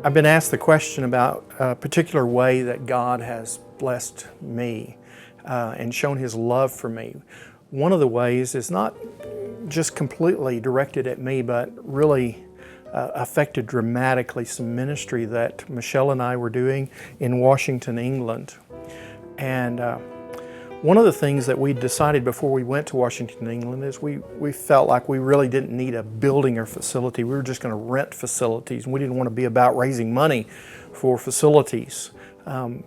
I've been asked the question about a particular way that God has blessed me and shown His love for me. One of the ways is not just completely directed at me, but really affected dramatically some ministry that Michelle and I were doing in Washington, England. And one of the things that we decided before we went to Washington, England is we felt like we really didn't need a building or facility. We were just going to rent facilities, and we didn't want to be about raising money for facilities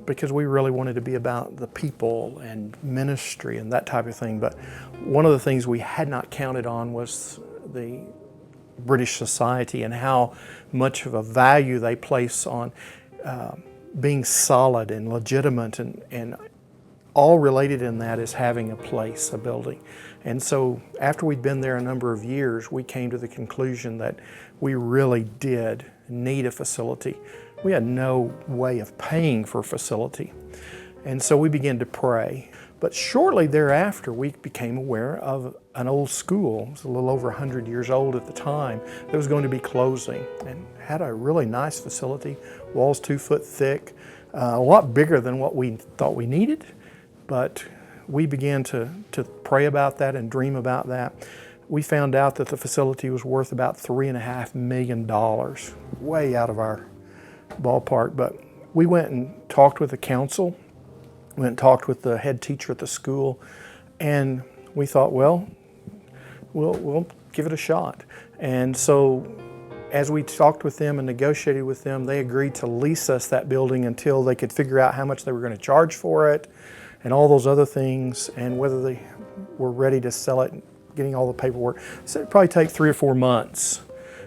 because we really wanted to be about the people and ministry and that type of thing. But one of the things we had not counted on was the British society and how much of a value they place on being solid and legitimate, and all related in that is having a place, a building. And so after we'd been there a number of years, we came to the conclusion that we really did need a facility. We had no way of paying for a facility. And so we began to pray. But shortly thereafter, we became aware of an old school. It was a little over 100 years old at the time that was going to be closing, and had a really nice facility, walls 2 foot thick, a lot bigger than what we thought we needed. But we began to pray about that and dream about that. We found out that the facility was worth about $3.5 million, way out of our ballpark. But we went and talked with the council, went and talked with the head teacher at the school, and we thought, well, we'll give it a shot. And so as we talked with them and negotiated with them, they agreed to lease us that building until they could figure out how much they were going to charge for it, and all those other things, and whether they were ready to sell it, getting all the paperwork. So it'd probably take 3 or 4 months.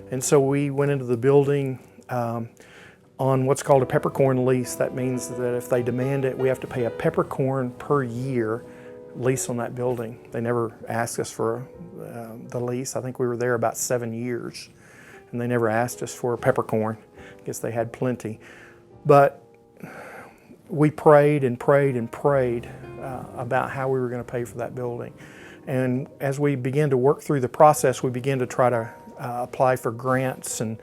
And so we went into the building on what's called a peppercorn lease. That means that if they demand it, we have to pay a peppercorn per year lease on that building. They never asked us for the lease. I think we were there about 7 years, and they never asked us for a peppercorn. I guess they had plenty. But we prayed and prayed and prayed about how we were going to pay for that building. And as we began to work through the process, we began to try to apply for grants, and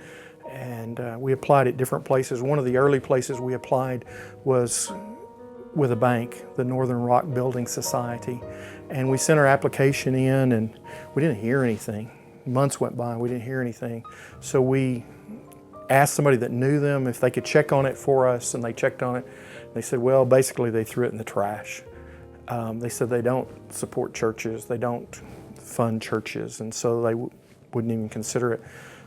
we applied at different places. One of the early places we applied was with a bank, the Northern Rock Building Society. And we sent our application in, and we didn't hear anything. Months went by, we didn't hear anything. So we asked somebody that knew them if they could check on it for us, and they checked on it. They said, well, basically they threw it in the trash. They said they don't support churches, they don't fund churches, and so they wouldn't even consider it.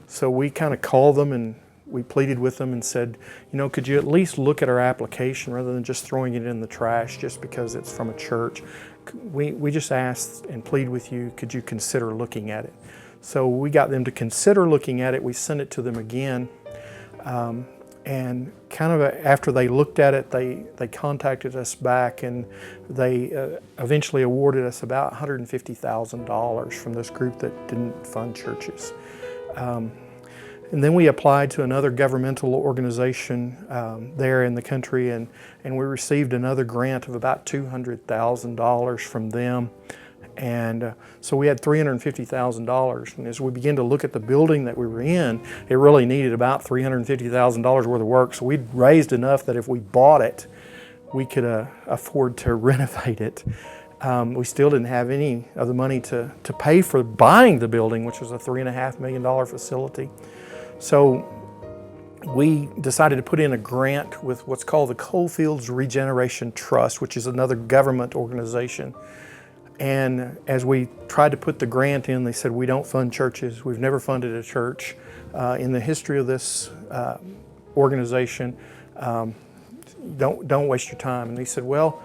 So we kind of called them and we pleaded with them and said, you know, could you at least look at our application rather than just throwing it in the trash just because it's from a church? We just asked and plead with you, could you consider looking at it? So we got them to consider looking at it. We sent it to them again. And kind of after they looked at it, they contacted us back, and they eventually awarded us about $150,000 from this group that didn't fund churches. And then we applied to another governmental organization there in the country, and we received another grant of about $200,000 from them. And so we had $350,000. And as we began to look at the building that we were in, it really needed about $350,000 worth of work. So we'd raised enough that if we bought it, we could afford to renovate it. We still didn't have any of the money to pay for buying the building, which was a $3.5 million facility. So we decided to put in a grant with what's called the Coalfields Regeneration Trust, which is another government organization. And as we tried to put the grant in, they said, we don't fund churches. We've never funded a church. In the history of this organization, don't waste your time. And they said, well,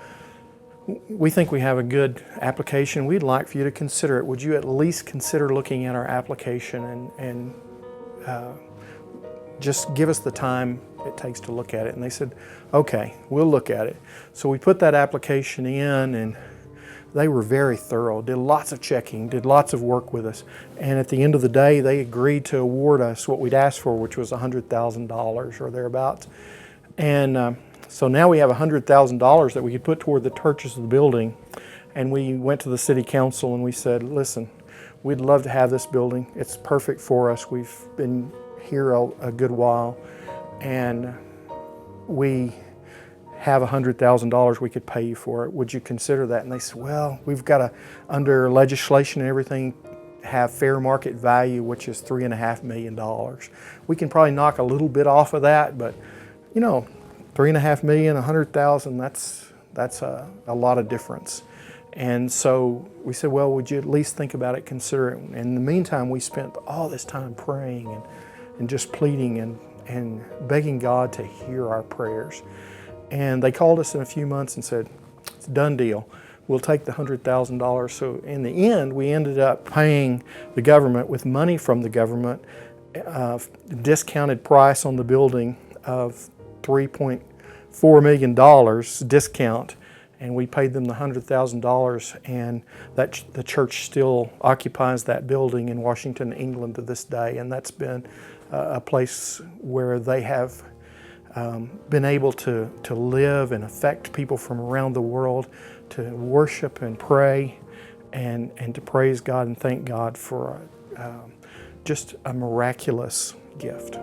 we think we have a good application. We'd like for you to consider it. Would you at least consider looking at our application and just give us the time it takes to look at it? And they said, okay, we'll look at it. So we put that application in, and they were very thorough, did lots of checking, did lots of work with us. And at the end of the day, they agreed to award us what we'd asked for, which was $100,000 or thereabouts. And so now we have $100,000 that we could put toward the purchase of the building. And we went to the city council and we said, listen, we'd love to have this building. It's perfect for us. We've been here a good while. and we have $100,000 we could pay you for it. Would you consider that? And they said, well, we've got to, under legislation and everything, have fair market value, which is $3.5 million. We can probably knock a little bit off of that, but you know, $3.5 million, 100,000, that's a lot of difference. And so we said, well, would you at least think about it, consider it? And in the meantime, we spent all this time praying and just pleading and begging God to hear our prayers. And they called us in a few months and said, it's a done deal. We'll take the $100,000. So in the end, we ended up paying the government with money from the government, discounted price on the building of $3.4 million discount. And we paid them the $100,000, and the church still occupies that building in Washington, England to this day. And that's been a place where they have been able to live and affect people from around the world, to worship and pray and to praise God and thank God for just a miraculous gift.